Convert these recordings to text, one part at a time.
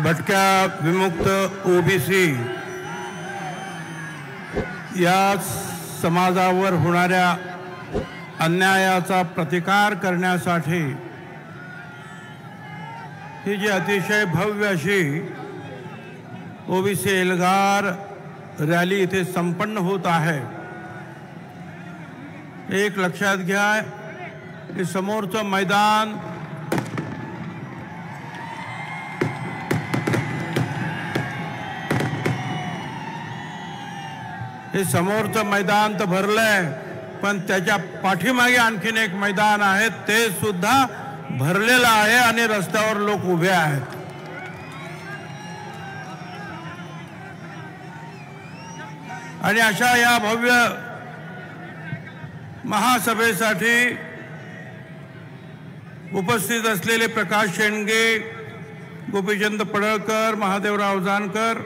भटक्या विमुक्त ओबीसी या समाजावर होणाऱ्या अन्यायाचा प्रतिकार करण्यासाठी ही जी अतिशय भव्य अशी ओबीसी एल्गार रॅली इथे संपन्न होत आहे। एक लक्षात घ्या, हे समोरचं मैदान तर भरलंय, पण त्याच्या पाठीमागे आणखीन एक मैदान आहे, ते सुद्धा भरलेलं आहे आणि रस्त्यावर लोक उभे आहेत। आणि अशा या भव्य महासभेसाठी उपस्थित असलेले प्रकाश शेंडगे, गोपीचंद पडळकर, महादेवराव जानकर,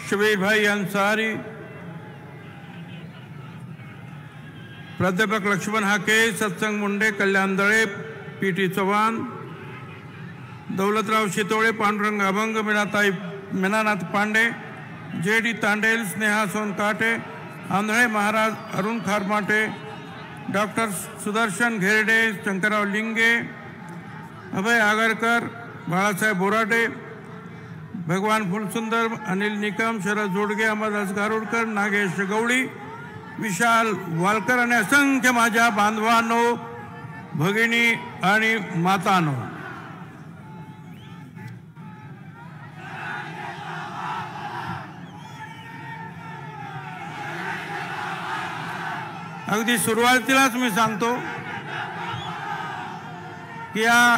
शबीरभाई अन्सारी, प्राध्यापक लक्ष्मण हाके, सत्संग मुंडे, कल्याण दळे, पीटी चव्हाण, दौलतराव शितोळे, पांडुरंग अभंग, मीनानाथ पांडे, जेडी तांडेल, स्नेहा सोनकाटे, आंधळे महाराज, अरुण खारमाटे, डॉक्टर सुदर्शन घेरडे, शंकरराव लिंगे, अभय आगरकर, बाळासाहेब बोराटे, भगवान फुलसुंदर, अनिल निकम, शरद जोडगे, अमरदास गारुडकर, नागेश गवळी, विशाल वालकर आणि असंख्य माझ्या बांधवांनो, भगिनी आणि मातांनो, अगदी सुरुवातीलाच मी सांगतो की या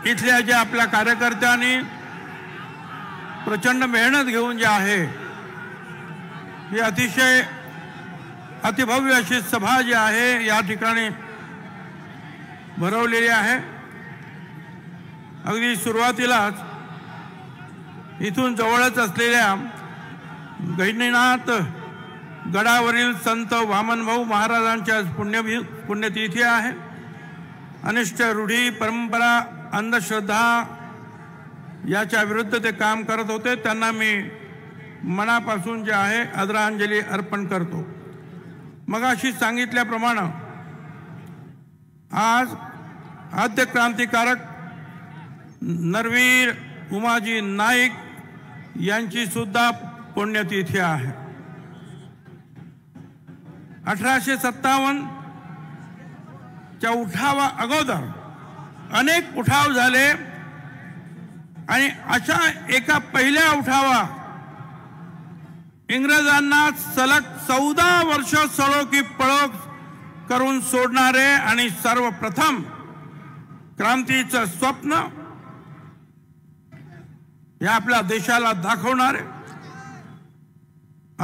इथल्या ज्या आपल्या कार्यकर्त्यांनी प्रचंड मेहनत घेऊन जे आहे, ही अतिशय अतिभव्य अशी सभा जी आहे या ठिकाणी भरवलेली आहे। अगदी सुरुवातीलाच इथून जवळच असलेल्या गहिनीनाथ गडावरील संत वामनभाऊ महाराजांच्या पुण्यतिथी आहे। अनिष्ट रूढी, परंपरा, अंधश्रद्धा याच्या विरुद्ध ते काम करत होते। त्यांना मी मनापासून जे आहे आदरांजली अर्पण करतो। मगाशी सांगितल्याप्रमाणे आज आद्य क्रांतिकारक नरवीर उमाजी नाईक यांची सुद्धा पुण्यतिथी आहे। 1857 च्या उठावा अगोदर अनेक उठाव झाले आणि अशा एका पहिल्या उठावा इंग्रजांना सलग 14 वर्ष सळो की पळो करून सोडणारे आणि सर्वप्रथम क्रांतीचं स्वप्न या आपल्या देशाला दाखवणारे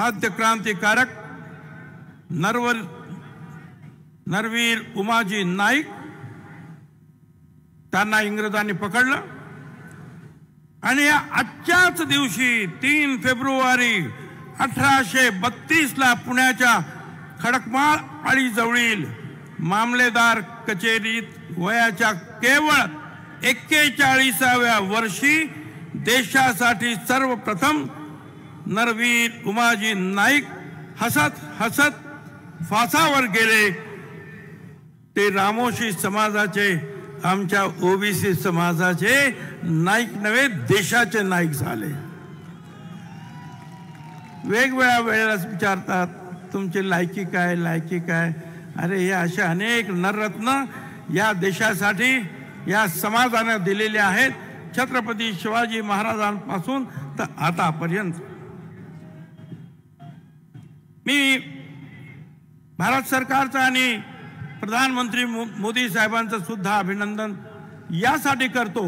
आद्य क्रांतिकारक नरवीर उमाजी नाईक, त्यांना इंग्रजांनी पकडलं आणि आजच्याच दिवशी 3 फेब्रुवारी 1832 ला पुण्याच्या खडकमाळ आळीजवळील मामलेदार कचेरीत वयाच्या केवळ 41व्या वर्षी देशासाठी सर्वप्रथम नरवीर उमाजी नाईक हसत हसत फासावर गेले। ते रामोशी समाजाचे, आमच्या ओबीसी समाजाचे नाईक नव्हे, देशाचे नाईक झाले। वेगवेगळ्या वेळेला विचारतात तुमची लायकी काय, लायकी काय। अरे हे अशा अनेक नररत्न या देशासाठी या समाजाने दिलेले आहेत, छत्रपती शिवाजी महाराजांपासून तर आतापर्यंत। मी भारत सरकारचा आणि प्रधानमंत्री मोदी साहेबांचं सुद्धा अभिनंदन यासाठी करतो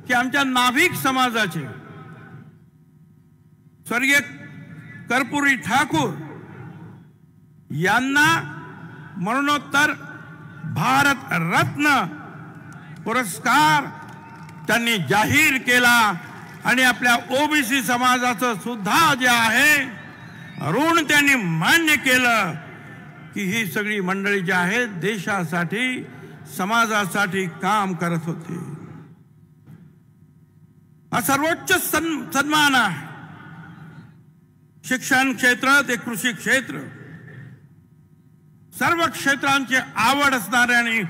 की आमच्या नाभिक समाजाचे स्वर्गीय कर्पूरी ठाकूर यांना मरणोत्तर भारत रत्न पुरस्कार त्यांनी जाहीर केला आणि आपल्या ओबीसी समाजाचं सुद्धा जे आहे ऋण त्यांनी मान्य केलं। की ही सगळी मंडळी जी आहेत देशासाठी समाजासाठी काम करत होते. हा सर्वोच्च सन्मान आहे. शिक्षण क्षेत्र ते कृषी क्षेत्र, सर्व क्षेत्रांची आवड असणारे आणि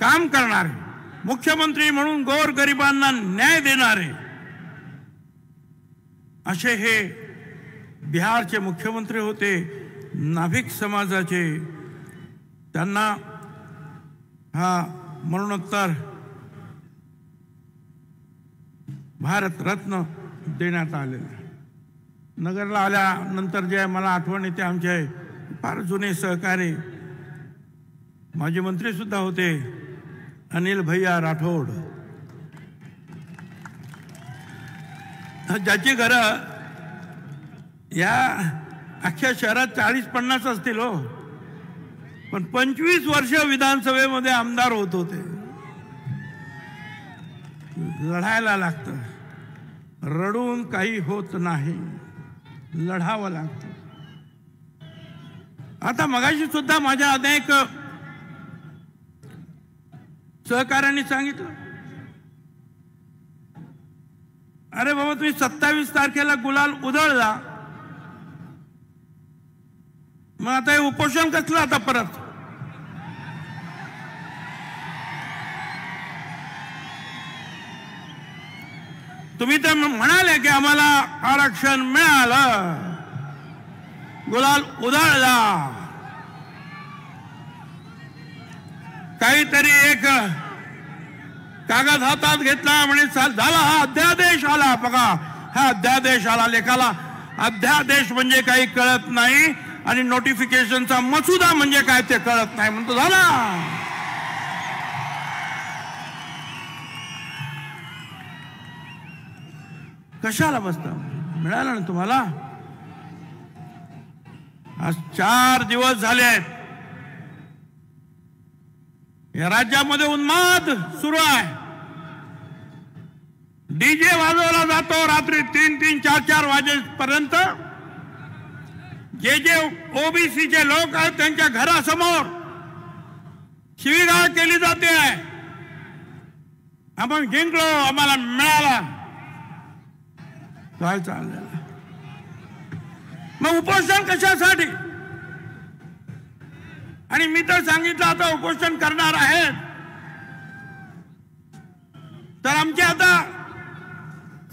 काम करणारे, मुख्यमंत्री म्हणून गोरगरिबांना न्याय देणारे असे हे बिहारचे मुख्यमंत्री होते. नाभिक समाजाचे त्यांना हा मरणोत्तर भारत रत्न देण्यात आलेला. नगरला आल्यानंतर जे मला आठवण येते आमचे फार जुने सहकारी माजी मंत्री सुद्धा होते अनिल भैया राठोड, ज्याची घरं या अख्ख्या शहरात 40-50 असतील हो, पण 25 वर्ष विधानसभेमध्ये आमदार होत होते. लढायला लागतं, रडून काही होत नाही, लढावं लागतं. आता मगाशी सुद्धा माझ्या अनेक सहकार्यांनी सांगितलं, अरे बाबा तुम्ही 27 तारखेला गुलाल उधळला, मग आता हे उपोषण कसलं आता परत? तुम्ही तर म्हणाले की आम्हाला आरक्षण मिळालं, गुलाल उधळला, काहीतरी एक कागद हातात घेतला म्हणे झाला हा अध्यादेश आला. बघा हा अध्यादेश आला. लेखाला अध्यादेश म्हणजे काही कळत नाही आणि नोटिफिकेशनचा मसुदा म्हणजे काय ते कळत नाही म्हणतो झाला. कशाला बसता? मिळालं ना तुम्हाला. आज 4 दिवस झाले आहेत या राज्यामध्ये उन्माद सुरू आहे. डीजे वाजवला जातो रात्री 3-3, 4-4 वाजेपर्यंत. जे ओबीसीचे लोक आहेत त्यांच्या घरासमोर शिवीगाळ केली जाते आहे. आपण जिंकलो, आम्हाला मिळाला. काय चाललं? मग उपोषण कशासाठी? आणि मी तर सांगितलं आता उपोषण करणार आहेत तर आमचे आता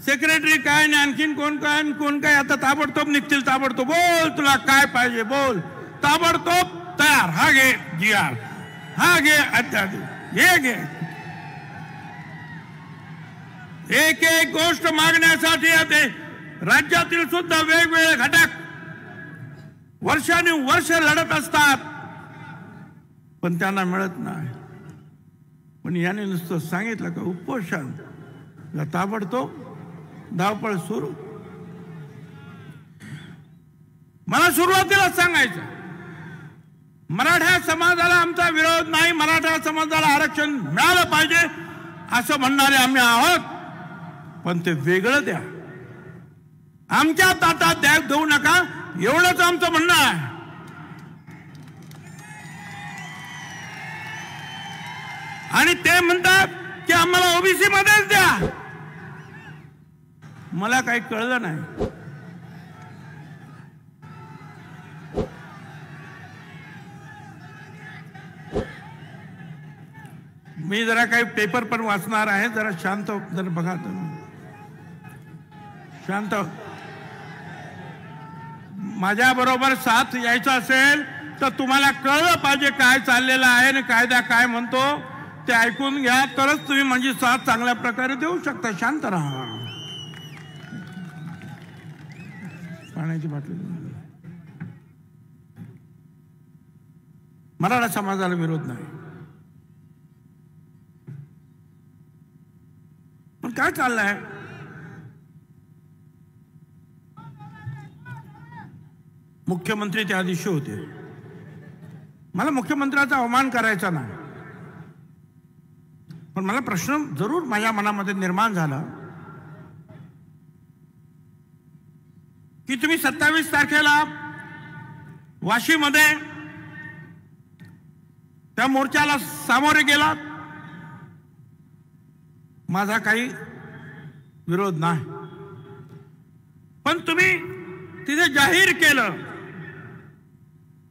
सेक्रेटरी काय आणि आणखीन कोण काय आता ताबडतोब निघतील. ताबडतोब बोल, तुला काय पाहिजे बोल, ताबडतोब तयार. हा घे GR, हा घे अध्यादेश, हे घे. एक एक गोष्ट मागण्यासाठी आता राज्यातील सुद्धा वेगवेगळे घटक वर्षानुवर्ष लढत असतात पण त्यांना मिळत नाही. पण याने नुसतं सांगितलं का उपोषण, ताबडतोब धावपळ सुरू. मला सुरुवातीला सांगायचं मराठा समाजाला आमचा विरोध नाही, मराठा समाजाला आरक्षण मिळालं पाहिजे असं म्हणणारे आम्ही आहोत. पण ते वेगळं द्या, आमच्या ताटात द्या देऊ नका, एवढंच आमचं म्हणणं आहे. आणि ते म्हणतात की आम्हाला ओबीसी मध्येच द्या. मला काही कळलं नाही. मी जरा काही पेपर पण वाचणार आहे. जरा शांत जरा बघा तुम्ही, शांत. माझ्या बरोबर साथ यायचं असेल तर तुम्हाला कळलं पाहिजे काय चाललेलं आहे आणि कायदा काय म्हणतो ते ऐकून घ्या, तरच तुम्ही म्हणजे साथ चांगल्या प्रकारे देऊ शकता. शांत राहा. पाण्याची बाटली. मराठा समाजाला विरोध नाही, पण काय चाललंय? मुख्यमंत्री त्या दिवशी होते. मला मुख्यमंत्र्याचा अवमान करायचा नाही, पण मला प्रश्न जरूर माझ्या मनामध्ये निर्माण झाला की तुम्ही 27 तारखेला वाशीमध्ये त्या मोर्चाला सामोरे गेलात, माझा काही विरोध नाही, पण तुम्ही तिथे जाहीर केलं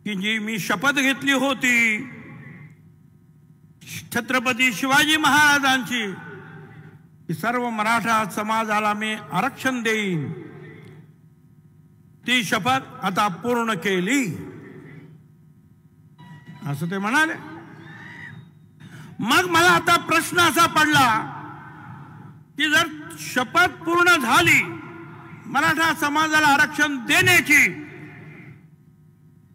की जी मी शपथ घेतली होती छत्रपती शिवाजी महाराजांची की सर्व मराठा समाजाला मी आरक्षण देईन, ती शपथ आता पूर्ण केली असं ते म्हणाले. मग मला आता प्रश्न असा पडला की जर शपथ पूर्ण झाली मराठा समाजाला आरक्षण देण्याची,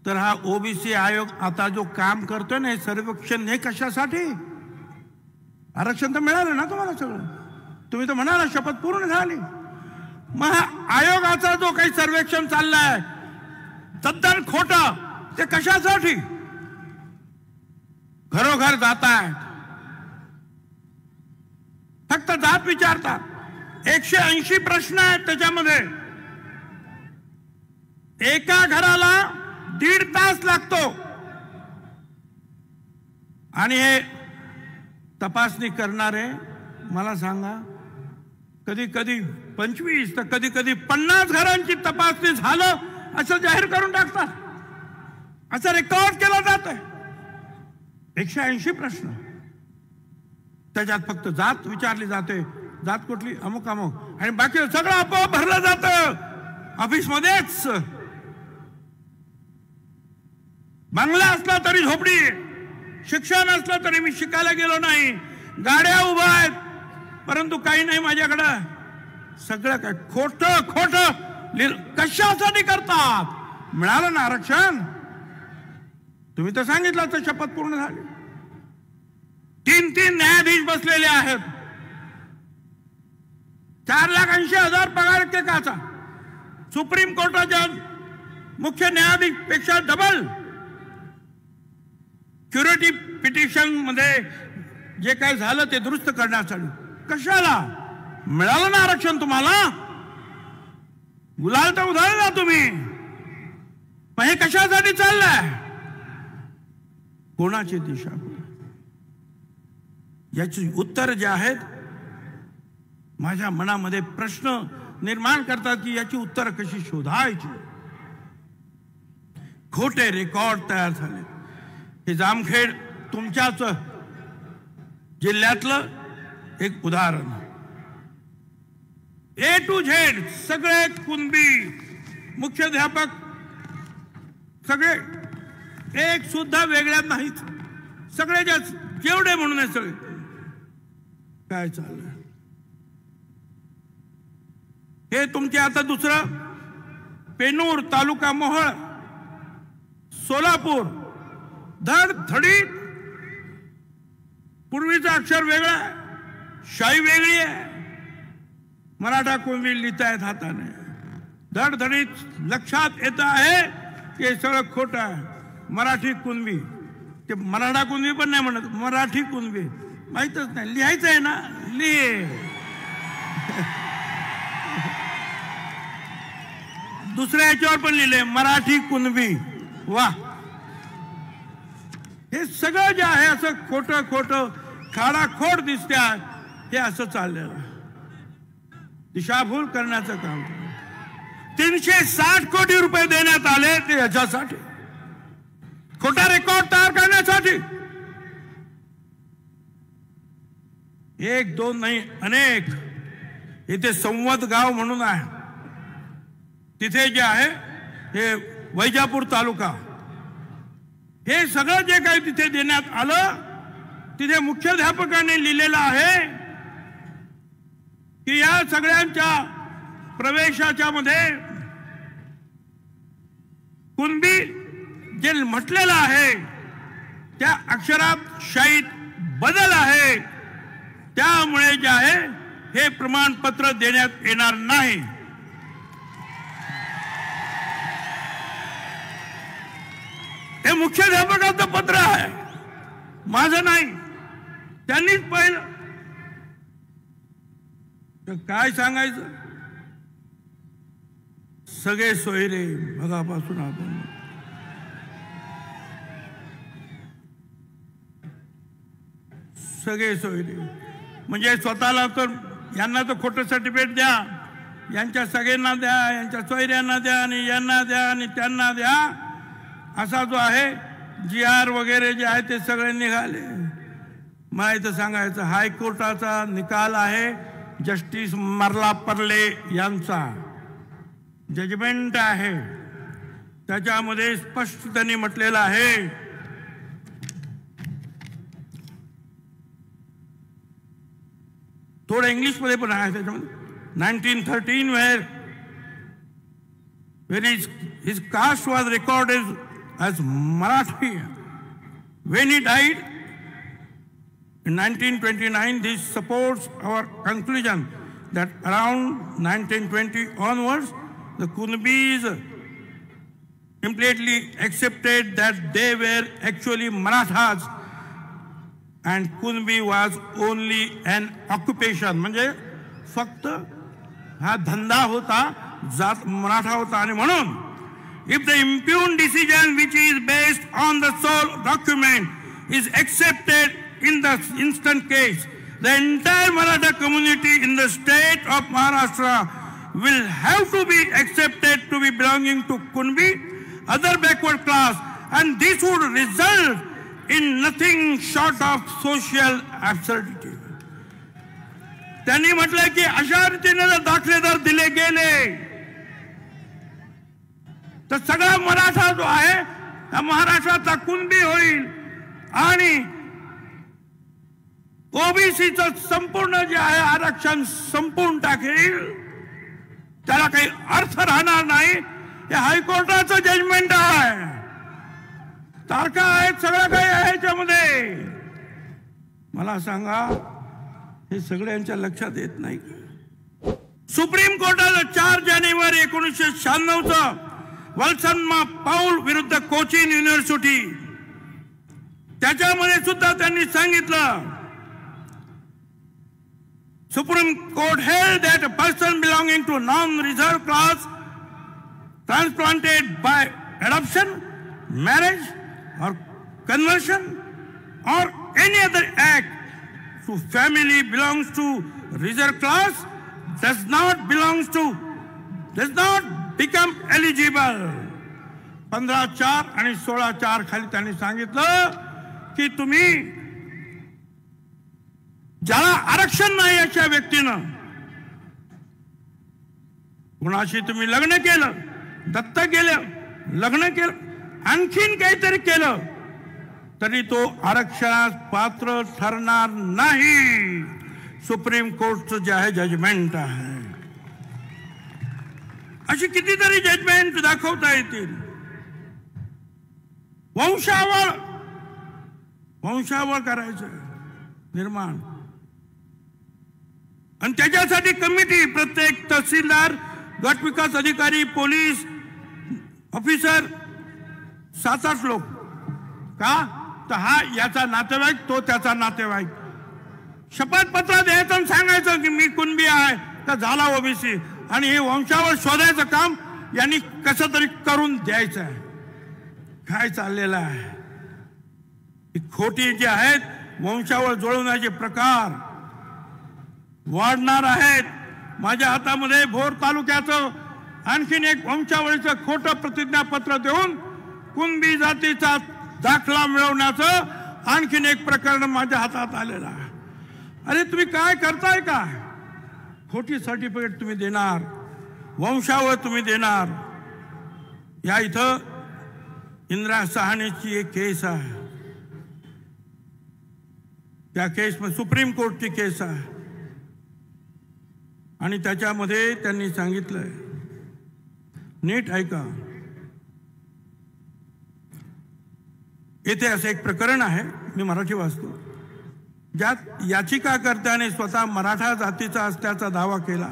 तर हा ओबीसी आयोग आता जो काम करतोय ना, सर्वेक्षण, हे कशासाठी? आरक्षण तर मिळालं ना तुम्हाला सगळं, तुम्ही तर म्हणाला शपथ पूर्ण झाली. मग आयोगाचा जो काही सर्वेक्षण चाललाय तद्दन खोटं, ते कशासाठी? घरोघर जाताय, फक्त जात विचारतात. 180 प्रश्न आहेत त्याच्यामध्ये, एका घराला 1.5 तास लागतो, आणि हे तपासणी करणारे मला सांगा, कधी कधी 25 तर कधी कधी 50 घरांची तपासणी झालं असं जाहीर करून टाकतात, असं रेकॉर्ड केलं जात. 180 प्रश्न, त्याच्यात फक्त जात विचारली जाते, जात कुठली, अमुक अमुक, आणि बाकी सगळं आपोआप भरलं जातं ऑफिस मध्येच. बंगला असला तरी झोपडी, शिक्षण असलं तरी मी शिकायला गेलो नाही, गाड्या उभ्या आहेत परंतु काही नाही माझ्याकडं, सगळं काय खोटं खोटं कशासाठी करतात? मिळालं ना आरक्षण, तुम्ही तर सांगितलं तर शपथ पूर्ण झाली. 3 न्यायाधीश बसलेले आहेत, 4,80,000 पगार एकेकाचा, सुप्रीम कोर्टाच्या मुख्य न्यायाधीश पेक्षा डबल. क्युरेटिव पिटिशन मध्ये जे काय झालं ते दुरुस्त करण्यासाठी, कशाला? मिळालं ना आरक्षण तुम्हाला, गुलाल तर उधळला तुम्ही, पण हे कशासाठी चाललंय? कोणाची दिशा? याची उत्तर जे आहेत माझ्या मनामध्ये प्रश्न निर्माण करतात की याची उत्तर कशी शोधायची. खोटे रेकॉर्ड तयार झाले. हे जामखेड तुमच्याच जिल्ह्यातलं एक उदाहरण. A to Z सगळे कुणबी, मुख्याध्यापक सगळे, एक सुद्धा वेगळ्या नाहीत, सगळे जेवढे म्हणून सगळे. काय चाललंय हे तुमचे? आता दुसरं, पेनूर तालुका मोहोळ, सोलापूर, धडधडीत पूर्वीचा अक्षर वेगळा, शाई वेगळी आहे, मराठा कुणबी लिहितायत हाताने, धडधडीत लक्षात येत आहे की हे सगळं खोटं आहे. मराठी कुणबी, ते मराठा कुणबी पण नाही म्हणत, मराठी कुणबी माहितच नाही, लिहायचं आहे ना, लिहे. दुसऱ्या याच्यावर पण लिहिले मराठी कुणबी, वा. हे सगळं जे आहे असं खोटं खोटं खाडाखोड दिसते, हे असं चाललेलं, दिशाभूल करण्याचं काम. 360 कोटी रुपये देण्यात आले ते याच्यासाठी, खोटा रेकॉर्ड तयार करण्यासाठी. 1 2 नाही, अनेक. इथे संवत गाव म्हणून आहे, तिथे जे आहे हे वैजापूर तालुका, हे सगळं जे काही तिथे देण्यात आलं, तिथे मुख्याध्यापकाने लिहिलेलं आहे की या सगळ्यांच्या प्रवेशाच्या मध्ये कुणबी जे म्हटलेलं आहे त्या अक्षरात शाईत बदल आहे, त्यामुळे जे आहे हे प्रमाणपत्र देण्यात येणार नाही. हे मुख्याध्यापकाचं पत्र आहे, माझं नाही, त्यांनीच पाहिलं. तर काय सांगायचं? सगळे सोयरे भगापासून आपण सगळे सोयरे म्हणजे स्वतःला तर यांना तर खोटं सर्टिफिकेट द्या, यांच्या सगळ्यांना द्या, यांच्या सोयऱ्यांना द्या आणि यांना द्या आणि त्यांना द्या, असा जो आहे GR वगैरे जे आहे ते सगळे निघाले. मला इथं सांगायचं हायकोर्टाचा निकाल आहे, जस्टिस मर्ला-पर्ले यांचा जजमेंट आहे, त्याच्यामध्ये स्पष्ट त्यांनी म्हटलेलं आहे थोडं इंग्लिश मध्ये पण आहे त्याच्यामध्ये 1913 where his caste was recorded as Marathi. When he died in 1929, this supports our conclusion that around 1920 onwards the Kunbis implicitly accepted that they were actually Marathas and Kunbi was only an occupation. म्हणजे फक्त हा धंदा होता, जात मराठा होता. आणि म्हणून if the impugned decision which is based on the sole document is accepted in the instant case, the entire Maratha community in the state of Maharashtra will have to be accepted to be belonging to Kunbi, other backward class, and this would result in nothing short of social absurdity. त्यांनी म्हटलं की अशा रीतीने जर दाखले जर दिले गेले तर सगळा मराठा जो आहे त्या महाराष्ट्राचा कुणबी होईल आणि ओबीसीचं संपूर्ण जे आहे आरक्षण संपून टाकेल, त्याला काही अर्थ राहणार नाही. हे हायकोर्टाचं जजमेंट आहे, तारखा आहेत, सगळं काही आहे त्यामध्ये. मला सांगा हे सगळ्यांच्या लक्षात येत नाही. सुप्रीम कोर्टानं 4 जानेवारी 1996 वल्सन्मा पाऊल विरुद्ध कोचिन युनिव्हर्सिटी, त्याच्यामध्ये सुद्धा त्यांनी सांगितलं Supreme Court held that a person belonging to non-reserved class transplanted by adoption, marriage or conversion or any other act to family belongs to reserved class does not become eligible. 15(4) आणि 16(4) खाली त्यांनी सांगितलं की तुम्ही ज्याला आरक्षण नाही अशा व्यक्तीनं कुणाशी तुम्ही लग्न केलं, दत्तक गेलं, लग्न केलं, आणखीन काहीतरी केलं तरी तो आरक्षणास पात्र ठरणार नाही. सुप्रीम कोर्टचं जे आहे जजमेंट आहे. अशी कितीतरी जजमेंट दाखवता येतील. वंशावळ करायचं निर्माण आणि त्याच्यासाठी कमिटी, प्रत्येक तहसीलदार, गट विकास अधिकारी, पोलीस ऑफिसर 7-8 लोक. का तर हा याचा नातेवाईक, तो त्याचा नातेवाईक. शपथपत्र द्यायचं आणि सांगायचं की मी कुणबी आहे तर झाला ओबीसी, आणि हे वंशावळ शोधायचं काम यांनी कसं तरी करून द्यायचं आहे. काय चाललेलं आहे? खोटी जे आहेत वंशावळ जुळवण्याचे प्रकार वाढणार आहेत. माझ्या हातामध्ये भोर तालुक्याचं आणखीन एक वंशावळीचं खोटं प्रतिज्ञापत्र देऊन कुणबी जातीचा दाखला मिळवण्याचं आणखीन एक प्रकरण माझ्या हातात आलेलं आहे. अरे तुम्ही काय करताय का? खोटी सर्टिफिकेट तुम्ही देणार, वंशावळ तुम्ही देणार. या इथं इंदिरा सहानीची एक केस आहे, त्या केसमध्ये सुप्रीम कोर्टची केस आहे आणि त्याच्यामध्ये त्यांनी सांगितलंय, नीट ऐका. येथे असं एक प्रकरण आहे, मी मराठी वाचतो, ज्यात याचिकाकर्त्याने स्वतः मराठा जातीचा असल्याचा दावा केला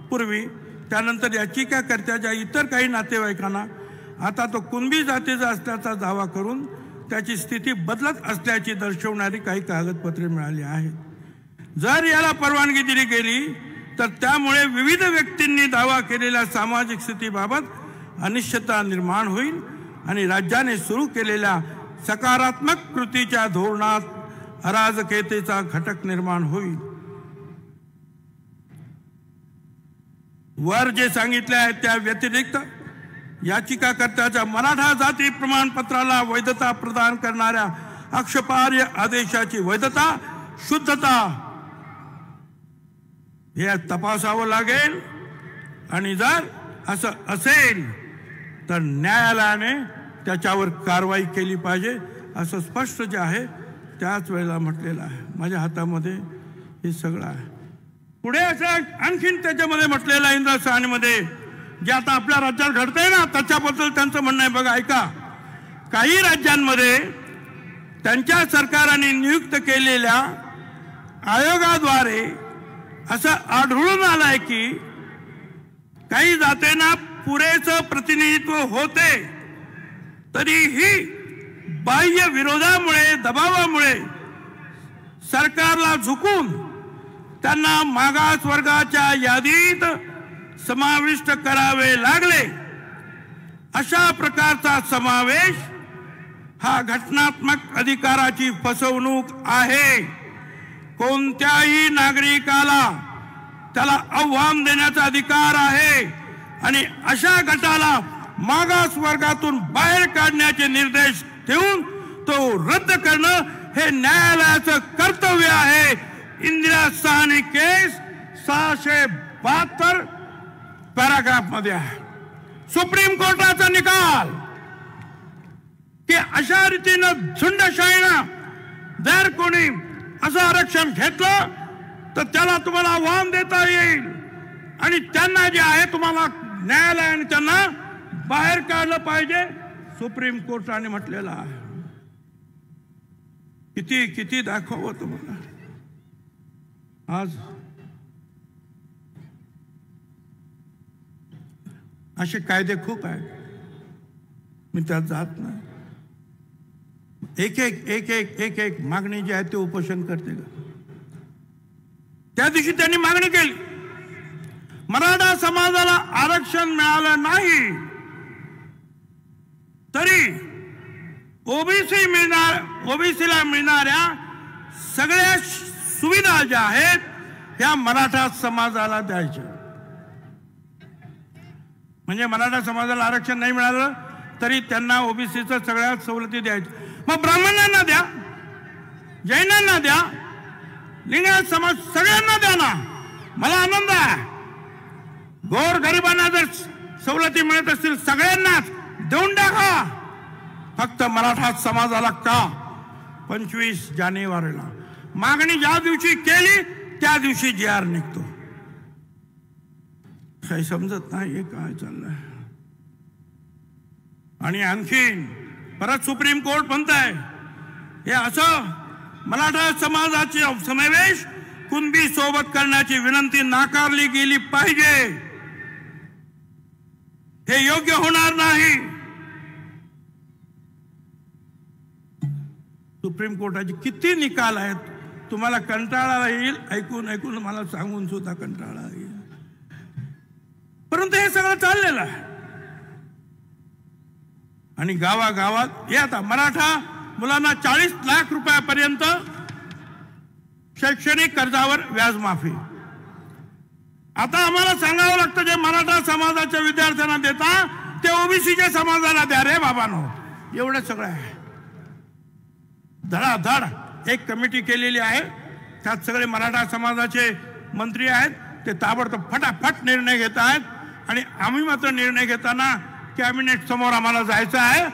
पूर्वी. त्यानंतर याचिकाकर्त्याच्या इतर काही नातेवाईकांना आता तो कुणबी जातीचा असल्याचा दावा करून त्याची स्थिती बदलत असल्याची दर्शवणारी काही कागदपत्रे मिळाली आहेत. जर याला परवानगी दिली गेली तर त्यामुळे विविध व्यक्तींनी दावा केलेल्या सामाजिक स्थितीबाबत अनिश्चितता निर्माण होईल आणि राज्याने सुरू केलेल्या सकारात्मक कृतीच्या धोरणात अराजकतेचा घटक निर्माण होईल। वर जे सांगितले आहे त्या व्यतिरिक्त याचिकाकर्त्याच्या मराठा जाती प्रमाणपत्राला वैधता प्रदान करणाऱ्या आक्षेपार्ह आदेशाची वैधता शुद्धता हे तपासावं लागेल आणि जर असं असेल तर न्यायालयाने त्याच्यावर कारवाई केली पाहिजे असं स्पष्ट जे आहे त्याच वेळेला म्हटलेलं आहे। माझ्या हातामध्ये हे सगळं आहे। पुढे असं आणखीन त्याच्यामध्ये म्हटलेलं आहे इंद्रसानीमध्ये जे आता आपल्या राज्यात घडतंय ना त्याच्याबद्दल त्यांचं म्हणणं आहे बघा ऐका। काही राज्यांमध्ये त्यांच्या सरकारने नियुक्त केलेल्या आयोगाद्वारे असं आढळून आलंय की काही जातींना पुरेसं प्रतिनिधित्व होते तरीही बाह्य विरोधामुळे दबावामुळे सरकारला झुकून त्यांना मागास वर्गाच्या यादीत समाविष्ट करावे लागले। अशा प्रकारचा समावेश हा घटनात्मक अधिकाराची फसवणूक आहे। कोणत्याही नागरिकाला त्याला आव्हान देण्याचा अधिकार आहे आणि अशा गटाला मागास वर्गातून बाहेर काढण्याचे निर्देश देऊन तो रद्द करणं हे न्यायालयाचं कर्तव्य आहे। इंदिरा साहनी केस 672 पॅराग्राफ मध्ये आहे। सुप्रीम कोर्टाचा निकाल की अशा रीतीनं झुंडशाहीनं जर कोणी असं आरक्षण घेतलं तर त्याला तुम्हाला आव्हान देता येईल आणि त्यांना जे आहे तुम्हाला न्यायालयाने त्यांना बाहेर काढलं पाहिजे सुप्रीम कोर्टाने म्हटलेलं आहे। किती किती दाखवावं तुम्हाला आज असे कायदे खूप आहेत मी त्यात जात नाही। एक एक एक एक एक एक मागणी जी आहे ते उपोषण करते का। त्या दिवशी त्यांनी मागणी केली मराठा समाजाला आरक्षण मिळालं नाही तरी ओबीसीला मिळणाऱ्या सगळ्या सुविधा ज्या आहेत त्या मराठा समाजाला द्यायच्या। म्हणजे मराठा समाजाला आरक्षण नाही मिळालं तरी त्यांना ओबीसीच्या सगळ्या सवलती द्यायच्या। मग ब्राह्मणांना द्या, जैनांना द्या, लिंगायत समाज सगळ्यांना द्या ना। मला आनंद आहे गोर गरिबांना जर सवलती मिळत असतील सगळ्यांनाच देऊन टाका। फक्त मराठा समाजाला का 25 जानेवारीला मागणी ज्या दिवशी केली त्या दिवशी जी.आर. निघतो। काही समजत नाही हे काय चाललंय। आणि आणखीन परत सुप्रीम कोर्ट म्हणताय हे असं मराठा समाजाचे समावेश कुणबी सोबत करण्याची विनंती नाकारली गेली पाहिजे। हे योग्य होणार नाही। सुप्रीम कोर्टाचे किती निकाल आहेत तुम्हाला कंटाळा येईल ऐकून ऐकून मला सांगून सुद्धा कंटाळा येईल। परंतु हे सगळं चाललेलं आहे आणि गावागावात हे आता मराठा मुलांना 40 लाख रुपयापर्यंत शैक्षणिक कर्जावर व्याज माफी। आता आम्हाला सांगावं लागतं जे मराठा समाजाच्या विद्यार्थ्यांना देता ते ओबीसीच्या समाजाला द्या रे बाबांनो। एवढं सगळं आहे। धडाधड एक कमिटी केलेली आहे त्यात सगळे मराठा समाजाचे मंत्री आहेत ते ताबडतोब फटाफट निर्णय घेत आहेत आणि आम्ही मात्र निर्णय घेताना कॅबिनेट समोर आम्हाला जायचं आहे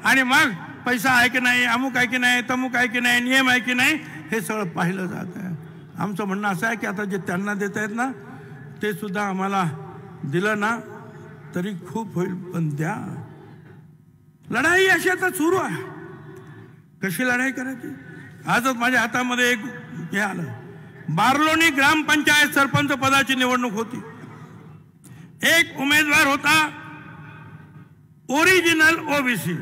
आणि मग पैसा आहे की नाही, अमुक आहे की नाही, तमुक आहे की नाही, नियम आहे की नाही हे सगळं पाहिलं जात आहे। आमचं म्हणणं असं आहे की आता जे त्यांना देत आहेत ना ते सुद्धा आम्हाला दिलं ना तरी खूप होईल पण द्या। लढाई अशी आता सुरू आहे। कशी लढाई करायची। आजच माझ्या हातामध्ये एक हे आलं बारलोणी ग्रामपंचायत सरपंच पदाची निवडणूक होती। एक उमेदवार होता ओरिजिनल ओबीसी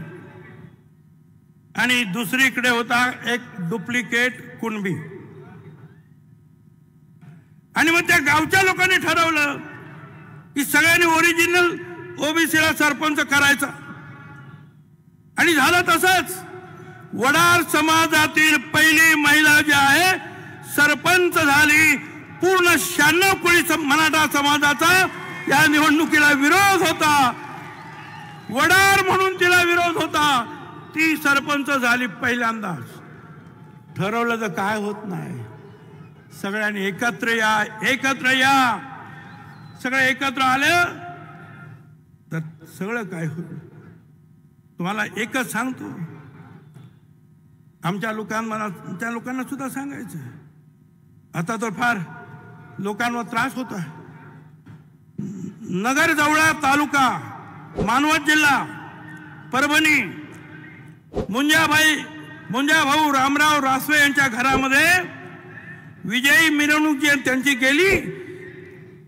आणि दुसरीकडे होता एक डुप्लिकेट कुणबी। आणि मग त्या गावच्या लोकांनी ठरवलं की सगळ्यांनी ओरिजिनल ओबीसीला सरपंच करायचा आणि झालं तसंच। वडार समाजातील पहिली महिला जी आहे सरपंच झाली. पूर्ण 96 कोळी मराठा समाजाचा या निवडणुकीला विरोध होता. वडार म्हणून तिला विरोध होता. ती सरपंच झाली पहिल्यांदाच. ठरवलं तर काय होत नाही. सगळ्यांनी एकत्र या, एकत्र या. सगळे एकत्र आले तर सगळं काय होईल. तुम्हाला एकच सांगतो, आमच्या लोकांना सुद्धा सांगायचं, आता तर फार लोकांवर त्रास होता. नगर जवळा तालुका, मानवत जिल्हा, परभणी, मुंजा भाऊ रामराव रासवे यांच्या घरामध्ये विजयी मिरवणूक जी त्यांची गेली.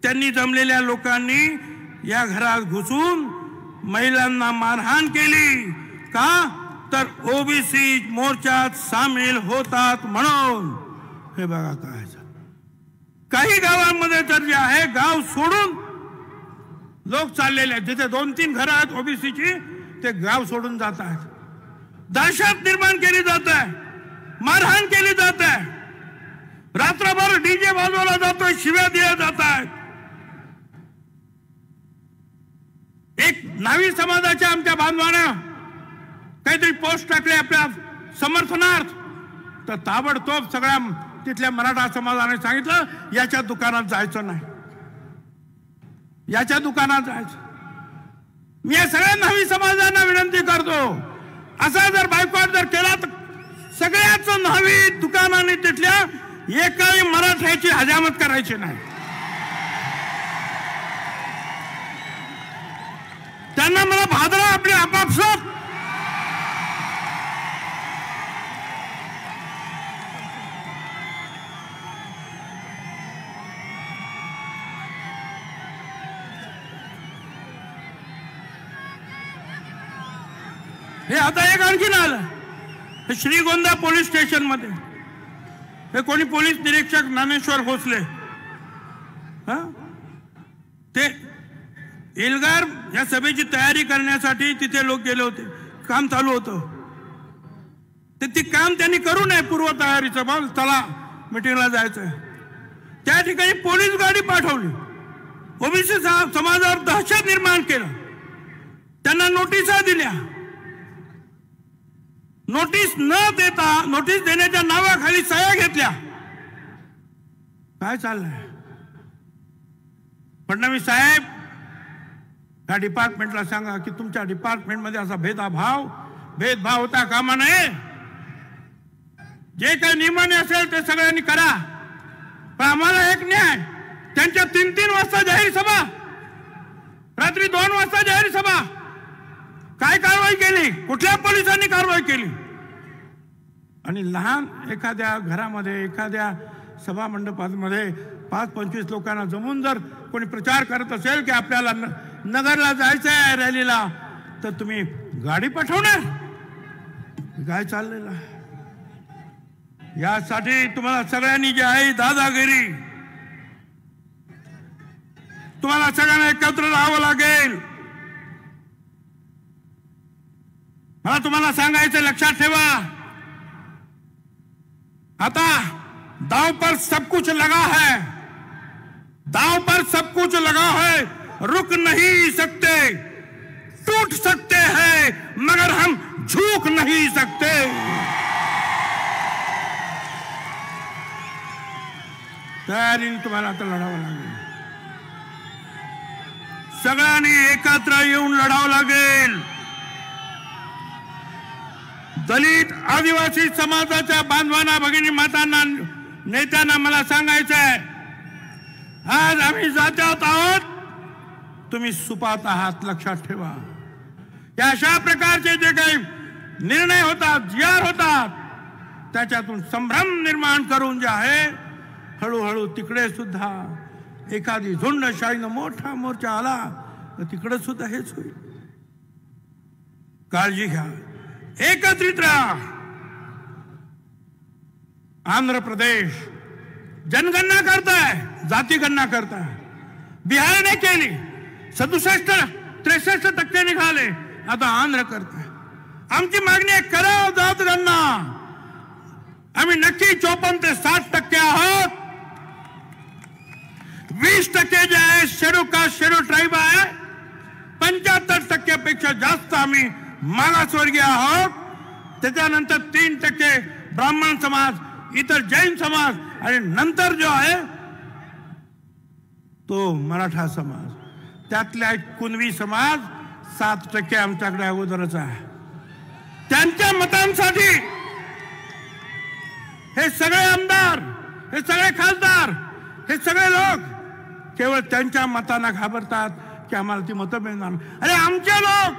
त्यांनी जमलेल्या लोकांनी या घरात घुसून महिलांना मारहाण केली. का तर ओबीसी मोर्चात सामील होतात म्हणून. हे बघा काय. काही गावांमध्ये तर जे आहे गाव सोडून लोक चाललेले आहेत. जिथे 2-3 घरं आहेत ओबीसीची, ते गाव सोडून जात आहेत. दहशत निर्माण केली जात आहे, मारहाण केली जात आहे. रात्रभर डीजे वाजवला जातोय, शिव्या दिल्या जात आहेत. एक नावी समाजाच्या आमच्या बांधवानं काहीतरी पोस्ट टाकले आपल्या समर्थनार्थ, तर ताबडतोब सगळ्या तिथल्या मराठा समाजाने सांगितलं याच्या दुकानात जायचं नाही, याच्या दुकानात जायचं. मी या सगळ्या नावी समाजांना विनंती करतो, असा जर बायकॉट जर केला तर सगळ्याच नावी दुकानाने तिथल्या एकाही मराठ्याची हजामत करायची नाही. त्यांना मला भादरा आपले आपापसात हे आता एक आणखीन आलं. श्रीगोंदा पोलीस स्टेशन मध्ये हे कोणी पोलीस निरीक्षक ज्ञानेश्वर भोसले, ते एल्गार या सभेची तयारी करण्यासाठी तिथे लोक गेले होते. काम चालू होतं. ते काम त्यांनी करू नये पूर्व तयारीचं. मग चला मिटिंगला जायचंय. त्या ठिकाणी पोलीस गाडी पाठवली. ओबीसी समाजावर दहशत निर्माण केलं. त्यांना नोटिसा दिल्या. नोटीस न देता, नोटीस देण्याच्या नावाखाली सह्या घेतल्या. काय चाललंय? फडणवीस साहेब, या डिपार्टमेंटला सांगा की तुमच्या डिपार्टमेंटमध्ये असा भेदभाव होता कामा नये. जे काही नियमाने असेल ते सगळ्यांनी करा. पण आम्हाला एक न्याय. त्यांच्या 3-3 वाजता जाहीर सभा, रात्री 2 वाजता जाहीर सभा. काय कारवाई केली? कुठल्या पोलिसांनी कारवाई केली? आणि लहान एखाद्या घरामध्ये, एखाद्या सभा मंडपामध्ये 5-25 लोकांना जमून जर कोणी प्रचार करत असेल की आपल्याला नगरला जायचं आहे रॅलीला, तर तुम्ही गाडी पाठवणार? काय चाललेलं आहे? यासाठी तुम्हाला सगळ्यांनी जे आहे दादागिरी, तुम्हाला सगळ्यांना एकत्र राहावं लागेल. मला तुम्हाला सांगायचं, लक्षात ठेवा, आता दांव पर सब कुछ लगा है, दांव पर सब कुछ लगा है. रुक नहीं सकते, टूट सकते हैं, मगर हम झुक नहीं सकते. तयारीने तुम्हाला आता लढावं लागेल. सगळ्यांनी एकत्र येऊन लढावं लागेल. दलित आदिवासी समाजाच्या बांधवांना, भगिनी मातांना, नेत्यांना मला सांगायचं आहे, आज आम्ही जात्यात आहोत, तुम्ही सुपात आहात. लक्षात ठेवा. या अशा प्रकारचे जे काही निर्णय होतात, जीआर होतात, त्याच्यातून संभ्रम निर्माण करून जे आहे, हळूहळू तिकडे सुद्धा एखादी झुंडशाहीनं मोठा मोर्चा आला तर तिकडे सुद्धा हेच होईल. काळजी घ्या. एकत्रित राहा. आंध्र प्रदेश जनगणना करताय, जातीगणना करताय. बिहारने केली, 67-63% निघाले. आता आंध्र करताय. आमची मागणी आहे, करावं जात गणना. आम्ही नक्की 54 ते 60% आहोत. 20% जे आहे शेड्यूल कास्ट शेड्यूल ट्राईब आहे. 75% पेक्षा जास्त आम्ही मागासवर्गीय आहोत. त्याच्यानंतर 3% ब्राह्मण समाज, इतर जैन समाज आणि नंतर जो आहे तो मराठा समाज. त्यातल्या कुणबी समाज 7% आमच्याकडे अगोदरच आहे. त्यांच्या मतांसाठी हे सगळे आमदार, हे सगळे खासदार, हे सगळे लोक केवळ त्यांच्या मतांना घाबरतात की आम्हाला ती मतं मिळणार. अरे आमचे लोक,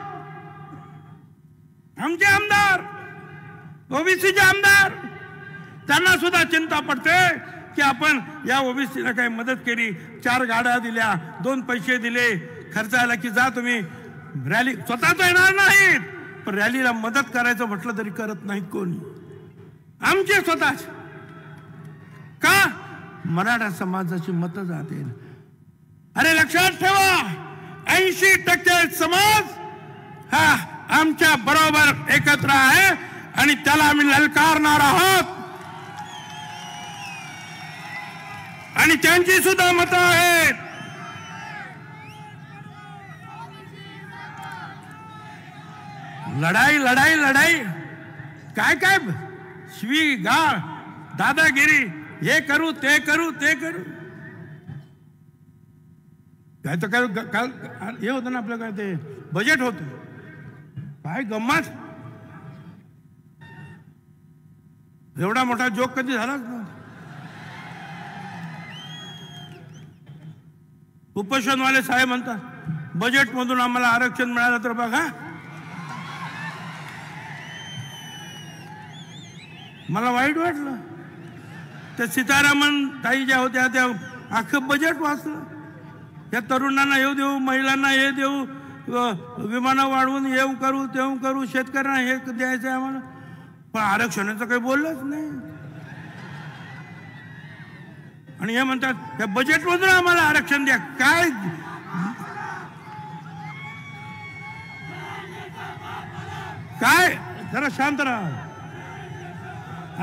आमचे आमदार, ओबीसीचे आमदार, त्यांना सुद्धा चिंता पडते की आपण या ओबीसीला काही मदत केली, 4 गाड्या दिल्या, 2 पैसे दिले खर्चायला की जा तुम्ही रॅली. स्वतः तर येणार नाहीत, पण रॅलीला मदत करायचं म्हटलं तरी करत नाहीत कोणी. आमचे स्वतःच का? मराठा समाजाची मतं जातील. अरे लक्षात ठेवा, 80% समाज हा आमच्या बरोबर एकत्र आहे आणि त्याला आम्ही ललकारणार आहोत. आणि त्यांची सुद्धा मतं आहेत. लढाई लढाई लढाई काय काय शिवी गाळ, दादागिरी, हे करू ते करू ते करू. काय तर काय काल हे होतं ना आपलं, काय ते बजेट होतं, काय गंमत. एवढा मोठा जोक कधी झालाच ना. उपोषणवाले साहेब म्हणतात बजेट मधून आम्हाला आरक्षण मिळालं तर बघा. मला वाईट वाटलं. त्या सीतारामन ताई ज्या होत्या त्या अख्खं बजेट वाचलं. या तरुणांना येऊ देऊ, महिलांना हे देऊ, विमानं वाढवून येऊ करू तेऊ करू, शेतकऱ्यांना हे द्यायचं आहे आम्हाला, पण आरक्षणाचं काही बोललंच नाही. आणि हे म्हणतात त्या बजेटमधून आम्हाला आरक्षण द्या. काय काय जरा शांत राहा.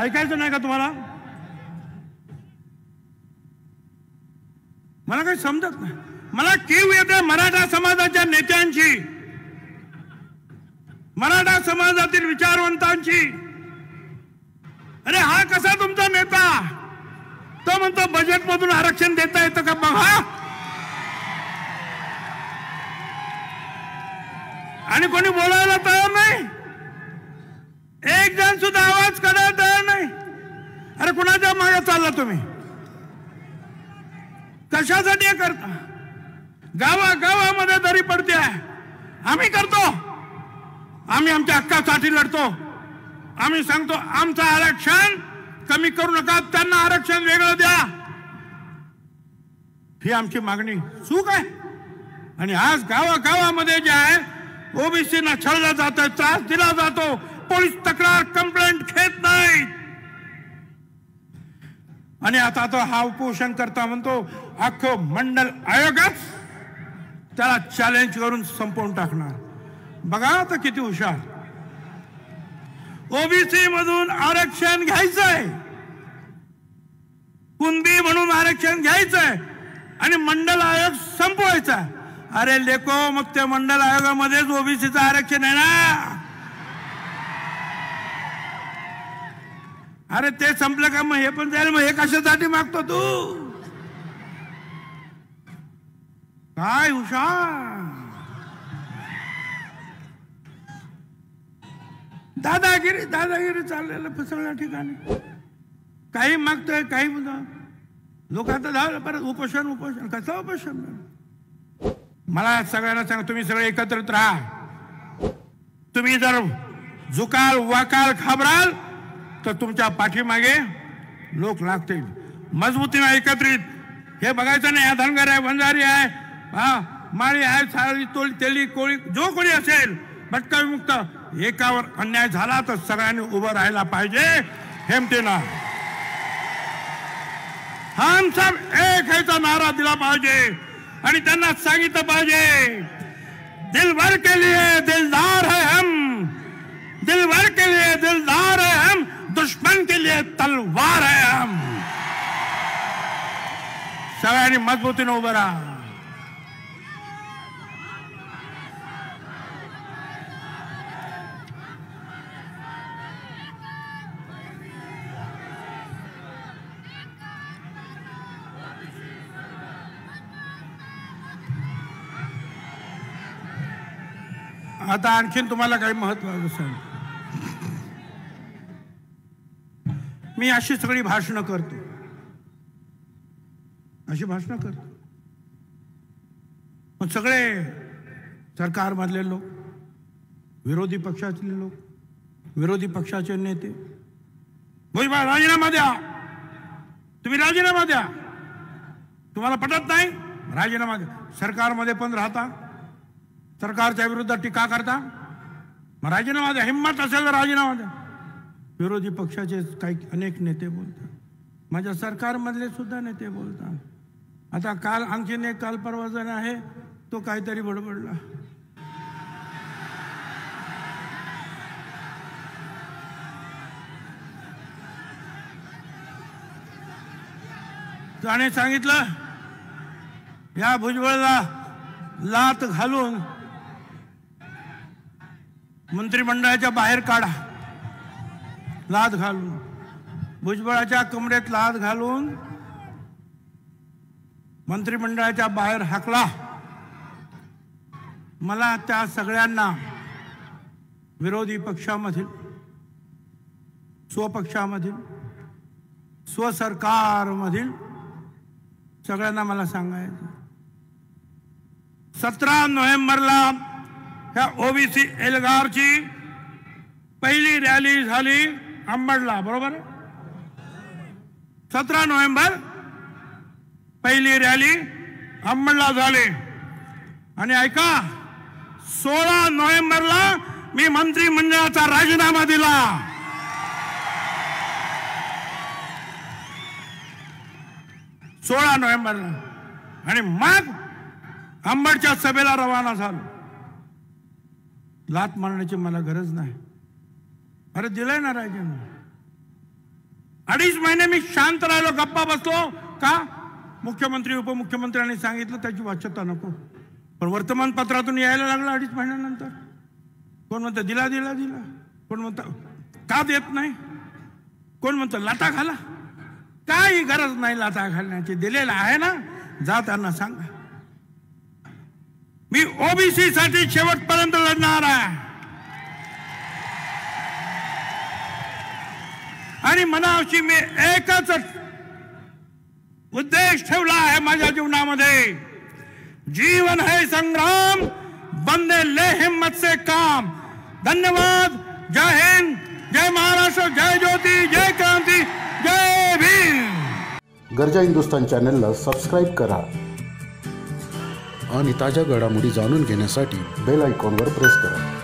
ऐकायचं नाही का तुम्हाला? मला काही समजत नाही. मला कीव येते मराठा समाजाच्या नेत्यांची, मराठा समाजातील विचारवंतांची. अरे हा कसा तुमचा नेता? तो म्हणतो बजेट मधून आरक्षण देता येतं का बघा. आणि कोणी बोलायला तयार नाही. एक जण सुद्धा आवाज काढायला तयार नाही. अरे कुणाच्या मागे चालला तुम्ही? कशासाठी हे करता? गावागावामध्ये दरी पडते आहे. आम्ही करतो, आम्ही आमच्या हक्कासाठी लढतो. आम्ही सांगतो आमचं आरक्षण कमी करू नका, त्यांना आरक्षण वेगळं द्या. ही आमची मागणी चूक आहे. आणि आज गावागावामध्ये जे आहे ओबीसीना छळलं जातं, त्रास दिला जातो, पोलीस तक्रार कंप्लेंट घेत नाही. आणि आता तो हा उपोषण करता म्हणतो अख्खं मंडल आयोगच त्याला चॅलेंज करून संपवून टाकणार. बघा आता किती हुशार. ओबीसी मधून आरक्षण घ्यायचंय, कुणबी म्हणून आरक्षण घ्यायचंय आणि मंडल आयोग संपवायचा. अरे लेको, मग त्या मंडल आयोगामध्येच ओबीसीचं आरक्षण आहे ना. अरे ते संपलं का मग हे पण जाईल. मग हे कशासाठी मागतो तू? काय हुशार. दादागिरी दादागिरी चाललेलं सगळ्या ठिकाणी. काही मागतोय, काही लोक आता झालं परत उपोषण उपोषण. कसं उपोषण? मला सगळ्यांना सांगा, तुम्ही सगळे एकत्रित राहा. तुम्ही जर झुकाल वाकाल घाबराल तर तुमच्या पाठीमागे लोक लागतील. मजबूतीने एकत्रित हे बघायचं नाही. धनगर आहे, बंजारी आहे, हा माळी आहे, साळी तोली तेली कोळी, जो कोणी असेल भटका विमुक्त, एकावर अन्याय झाला तर सगळ्यांनी उभं राहायला पाहिजे हिमतीनं. हम सब एक ह्याचा नारा दिला पाहिजे आणि त्यांना सांगितलं पाहिजे दिलभर के लिए दिलदार है हम, दिलवर के लिए दिलदार है हम, दुश्मन के लिए तलवार है हम. सगळ्यांनी मजबूतीने उभं राहा. आता आणखीन तुम्हाला काही महत्त्वाचं सांग. मी अशी सगळी भाषणं करतो, अशी भाषणं करतो, पण सगळे सरकारमधले लोक, विरोधी पक्षातले लोक, विरोधी पक्षाचे नेते, भुजबळ राजीनामा द्या, तुम्ही राजीनामा द्या, तुम्हाला पटत नाही राजीनामा द्या. सरकारमध्ये पण राहता, सरकारच्या विरुद्ध टीका करता, मग राजीनामा द्या. हिंमत असेल तर राजीनामा द्या. विरोधी पक्षाचे काही अनेक नेते बोलतात, माझ्या सरकारमधले सुद्धा नेते बोलतात. आता काल आणखीन एक काल परवा जण आहे, तो काहीतरी बडबडला. त्याने सांगितलं या भुजबळला लात घालून मंत्रिमंडळाच्या बाहेर काढा. लात घालून, भुजबळाच्या कमरेत लात घालून मंत्रिमंडळाच्या बाहेर हाकला. मला त्या सगळ्यांना विरोधी पक्षामधील, स्वपक्षामधील, स्वसरकारमधील सगळ्यांना मला सांगायचं, 17 नोव्हेंबरला ह्या ओबीसी एल्गारची पहिली रॅली झाली अंबडला, बरोबर. 17 नोव्हेंबर पहिली रॅली अंबडला झाली. आणि ऐका, 16 नोव्हेंबरला मी मंत्रिमंडळाचा राजीनामा दिला. 16 नोव्हेंबरला. आणि मग अंबडच्या सभेला रवाना झालो. लात मारण्याची मला गरज नाही. अरे दिलंय ना राजीनामा. 2.5 महिने मी शांत राहिलो, गप्पा बसलो. का? मुख्यमंत्री उपमुख्यमंत्र्यांनी सांगितलं त्याची वाच्यता नको. पण वर्तमानपत्रातून यायला लागलं 2.5 महिन्यानंतर. कोण म्हणतं दिला दिला दिला, कोण म्हणतं का देत नाही, कोण म्हणतं लाटा घाला. काही गरज नाही लाटा घालण्याची, दिलेला आहे ना, जा त्यांना सांगा. मी ओबीसी साठी शेवटपर्यंत लढणार आहे. आणि मनाशी मी एकच उद्देश ठेवला आहे माझ्या जीवनामध्ये, जीवन है संग्राम, बंदे ले हिम्मत से काम. धन्यवाद. जय हिंद, जय महाराष्ट्र, जय ज्योती, जय क्रांती, जय भीम. गरजा हिंदुस्तान चॅनलला सबस्क्राईब करा आणि ताज्या घडामोडी जाणून घेण्यासाठी बेल आयकॉनवर प्रेस करा.